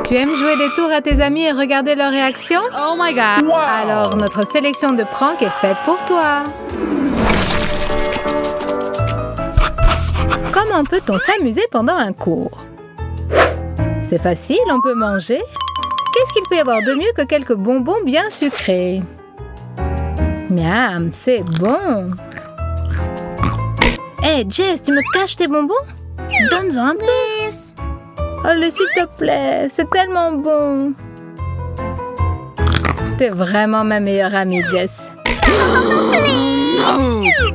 Tu aimes jouer des tours à tes amis et regarder leurs réactions? Oh my god! Wow! Alors, notre sélection de pranks est faite pour toi. Comment peut-on s'amuser pendant un cours? C'est facile, on peut manger. Qu'est-ce qu'il peut y avoir de mieux que quelques bonbons bien sucrés? Miam, c'est bon. Hé, Jess, tu me caches tes bonbons? Donne-en un peu. Allez, s'il te plaît, c'est tellement bon. T'es vraiment ma meilleure amie, Jess.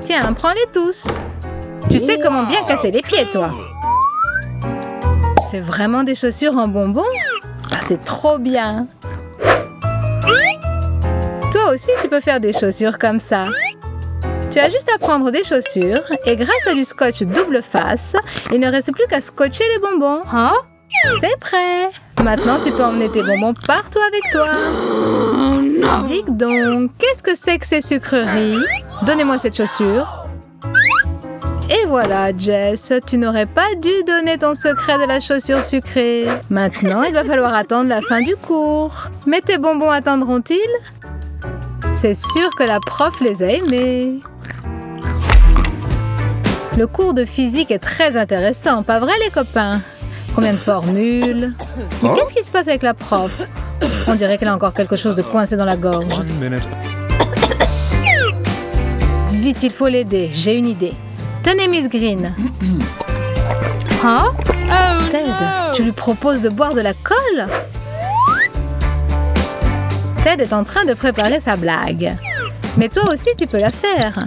Tiens, prends-les tous. Tu sais comment bien casser les pieds, toi. C'est vraiment des chaussures en bonbons? Ah, c'est trop bien. Toi aussi, tu peux faire des chaussures comme ça. Tu as juste à prendre des chaussures et grâce à du scotch double face, il ne reste plus qu'à scotcher les bonbons. Hein? C'est prêt. Maintenant, tu peux emmener tes bonbons partout avec toi. Oh non! Dis donc, qu'est-ce que c'est que ces sucreries? Donnez-moi cette chaussure. Et voilà, Jess, tu n'aurais pas dû donner ton secret de la chaussure sucrée. Maintenant, il va falloir attendre la fin du cours. Mais tes bonbons attendront-ils? C'est sûr que la prof les a aimés. Le cours de physique est très intéressant, pas vrai les copains? Combien de formules? Mais qu'est-ce qui se passe avec la prof? On dirait qu'elle a encore quelque chose de coincé dans la gorge. Vite, il faut l'aider, j'ai une idée. Tenez, Miss Green. Hein? Oh Ted, no! tu lui proposes de boire de la colle? Ted est en train de préparer sa blague. Mais toi aussi, tu peux la faire.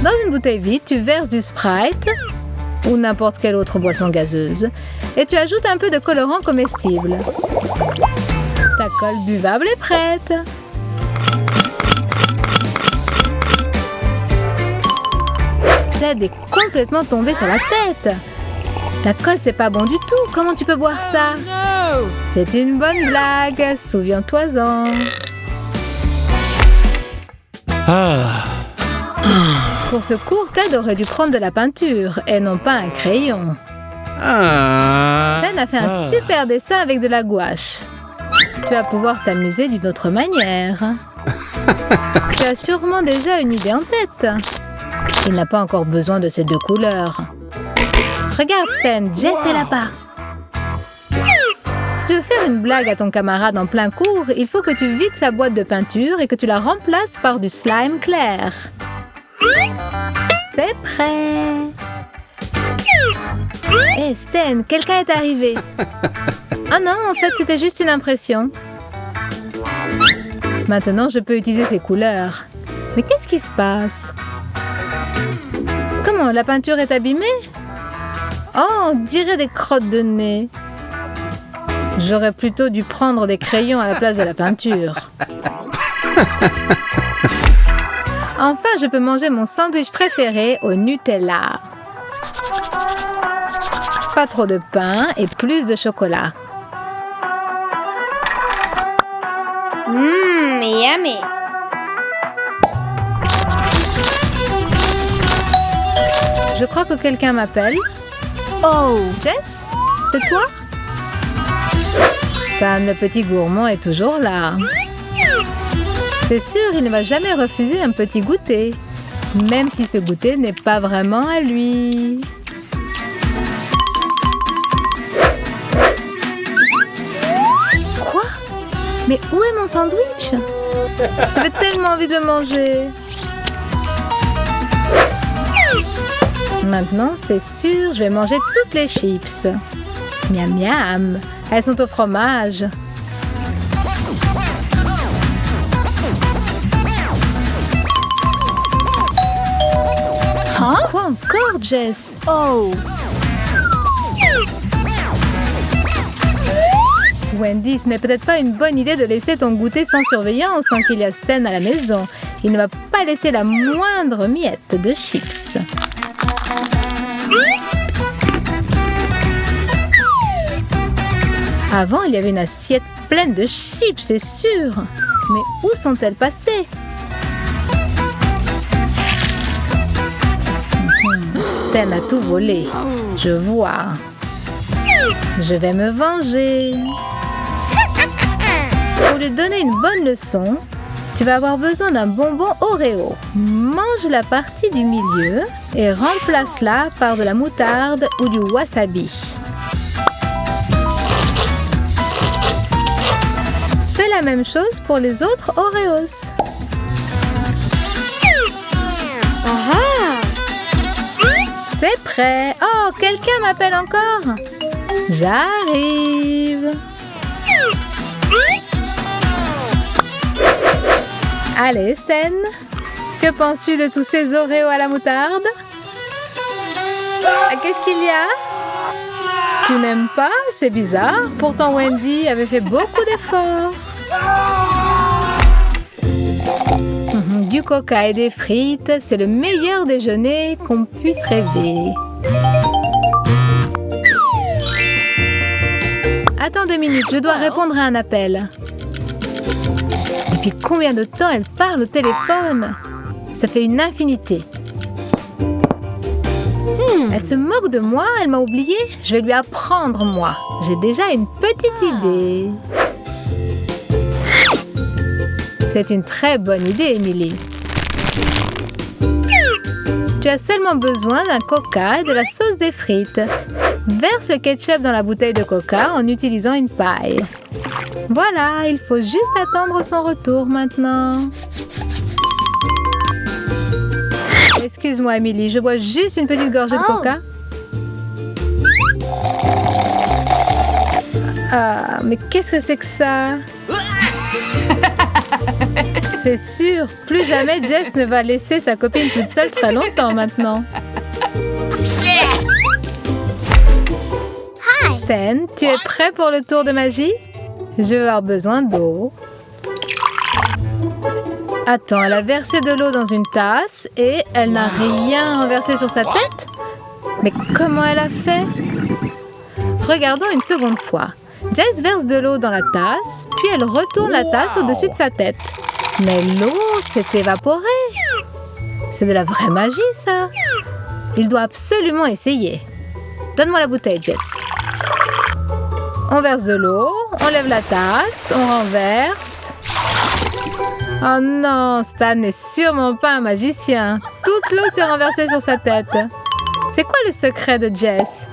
Dans une bouteille vide, tu verses du Sprite ou n'importe quelle autre boisson gazeuse et tu ajoutes un peu de colorant comestible. Ta colle buvable est prête. Ted est complètement tombé sur la tête. La colle, c'est pas bon du tout. Comment tu peux boire ça? No! C'est une bonne blague. Souviens-toi-en. Pour ce cours, Ted aurait dû prendre de la peinture et non pas un crayon. Ted a fait un super dessin avec de la gouache. Tu vas pouvoir t'amuser d'une autre manière. Tu as sûrement déjà une idée en tête. Il n'a pas encore besoin de ces deux couleurs. Regarde, Stan, Jess est là-bas. Si tu veux faire une blague à ton camarade en plein cours, il faut que tu vides sa boîte de peinture et que tu la remplaces par du slime clair. C'est prêt. Hé, Stan, quelqu'un est arrivé. Oh non, en fait, c'était juste une impression. Maintenant, je peux utiliser ces couleurs. Mais qu'est-ce qui se passe? Comment, la peinture est abîmée? Oh, on dirait des crottes de nez. J'aurais plutôt dû prendre des crayons à la place de la peinture. Enfin, je peux manger mon sandwich préféré au Nutella. Pas trop de pain et plus de chocolat. Yummy. Je crois que quelqu'un m'appelle. Oh, Jess? C'est toi? Stan, le petit gourmand, est toujours là. C'est sûr, il ne va jamais refuser un petit goûter, même si ce goûter n'est pas vraiment à lui. Quoi? Mais où est mon sandwich? J'avais tellement envie de le manger. Maintenant, c'est sûr, je vais manger toutes les chips. Miam miam, elles sont au fromage. Hein? Quoi encore, Jess? Oh! Wendy, ce n'est peut-être pas une bonne idée de laisser ton goûter sans surveillance tant qu'il y a Stan à la maison. Il ne va pas laisser la moindre miette de chips. Avant, il y avait une assiette pleine de chips, c'est sûr. Mais où sont-elles passées? Stan a tout volé. Je vois. Je vais me venger. Pour lui donner une bonne leçon, tu vas avoir besoin d'un bonbon Oreo. Mange la partie du milieu et remplace-la par de la moutarde ou du wasabi. Fais la même chose pour les autres Oreos. C'est prêt. Oh, quelqu'un m'appelle encore. J'arrive. Allez, Sten. Que penses-tu de tous ces Oreos à la moutarde? Qu'est-ce qu'il y a? Tu n'aimes pas? C'est bizarre. Pourtant, Wendy avait fait beaucoup d'efforts. Du coca et des frites, c'est le meilleur déjeuner qu'on puisse rêver. Attends 2 minutes, je dois répondre à un appel. Et puis combien de temps elle parle au téléphone? Ça fait une infinité. Elle se moque de moi, elle m'a oublié. Je vais lui apprendre, moi. J'ai déjà une petite idée. C'est une très bonne idée, Emily. Tu as seulement besoin d'un coca et de la sauce des frites. Verse le ketchup dans la bouteille de coca en utilisant une paille. Voilà, il faut juste attendre son retour maintenant. Excuse-moi, Emily, je bois juste une petite gorgée de coca. Ah, mais qu'est-ce que c'est que ça? C'est sûr, plus jamais Jess ne va laisser sa copine toute seule très longtemps maintenant. Stan, tu es prêt pour le tour de magie? Je vais avoir besoin d'eau. Attends, elle a versé de l'eau dans une tasse et elle n'a rien renversé sur sa tête? Mais comment elle a fait? Regardons une seconde fois. Jess verse de l'eau dans la tasse, puis elle retourne la tasse au-dessus de sa tête. Mais l'eau s'est évaporée. C'est de la vraie magie, ça. Il doit absolument essayer. Donne-moi la bouteille, Jess. On verse de l'eau, on lève la tasse, on renverse. Oh non, Stan n'est sûrement pas un magicien. Toute l'eau s'est renversée sur sa tête. C'est quoi le secret de Jess?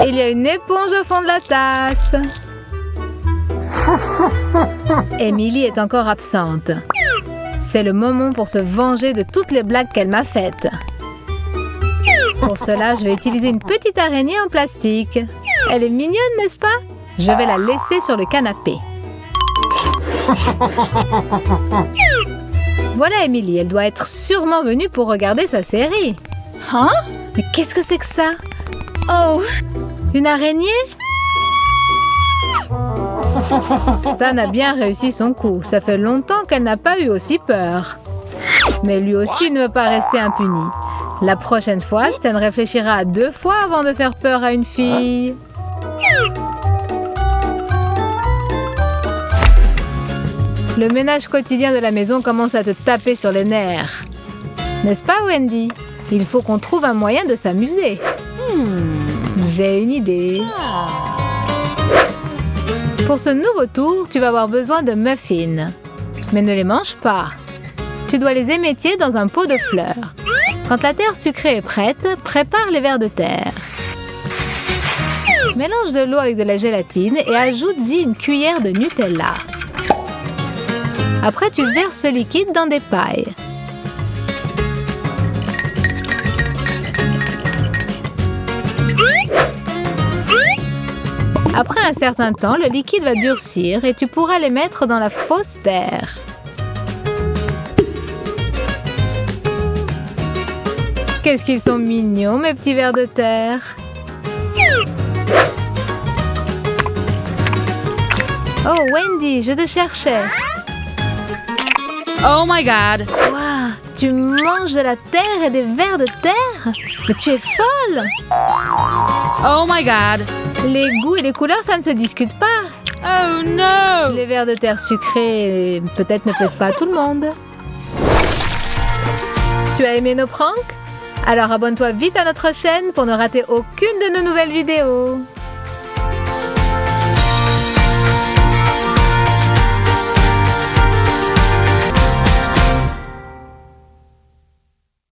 Il y a une éponge au fond de la tasse. Emily est encore absente. C'est le moment pour se venger de toutes les blagues qu'elle m'a faites. Pour cela, je vais utiliser une petite araignée en plastique. Elle est mignonne, n'est-ce pas? Je vais la laisser sur le canapé. Voilà Emily, elle doit être sûrement venue pour regarder sa série. Hein? Mais qu'est-ce que c'est que ça? Oh! Une araignée? Stan a bien réussi son coup. Ça fait longtemps qu'elle n'a pas eu aussi peur. Mais lui aussi ne veut pas rester impuni. La prochaine fois, Stan réfléchira à 2 fois avant de faire peur à une fille. Le ménage quotidien de la maison commence à te taper sur les nerfs. N'est-ce pas, Wendy? Il faut qu'on trouve un moyen de s'amuser. J'ai une idée. Pour ce nouveau tour, tu vas avoir besoin de muffins. Mais ne les mange pas. Tu dois les émétier dans un pot de fleurs. Quand la terre sucrée est prête, prépare les vers de terre. Mélange de l'eau avec de la gélatine et ajoute-y une cuillère de Nutella. Après, tu verses ce liquide dans des pailles. Après un certain temps, le liquide va durcir et tu pourras les mettre dans la fausse terre. Qu'est-ce qu'ils sont mignons, mes petits vers de terre! Oh, Wendy, je te cherchais! Oh my God! Quoi? Tu manges de la terre et des vers de terre? Mais tu es folle! Oh my God! Les goûts et les couleurs, ça ne se discute pas. Oh no! Les vers de terre sucrés, peut-être ne plaisent pas à tout le monde. Tu as aimé nos pranks? Alors abonne-toi vite à notre chaîne pour ne rater aucune de nos nouvelles vidéos.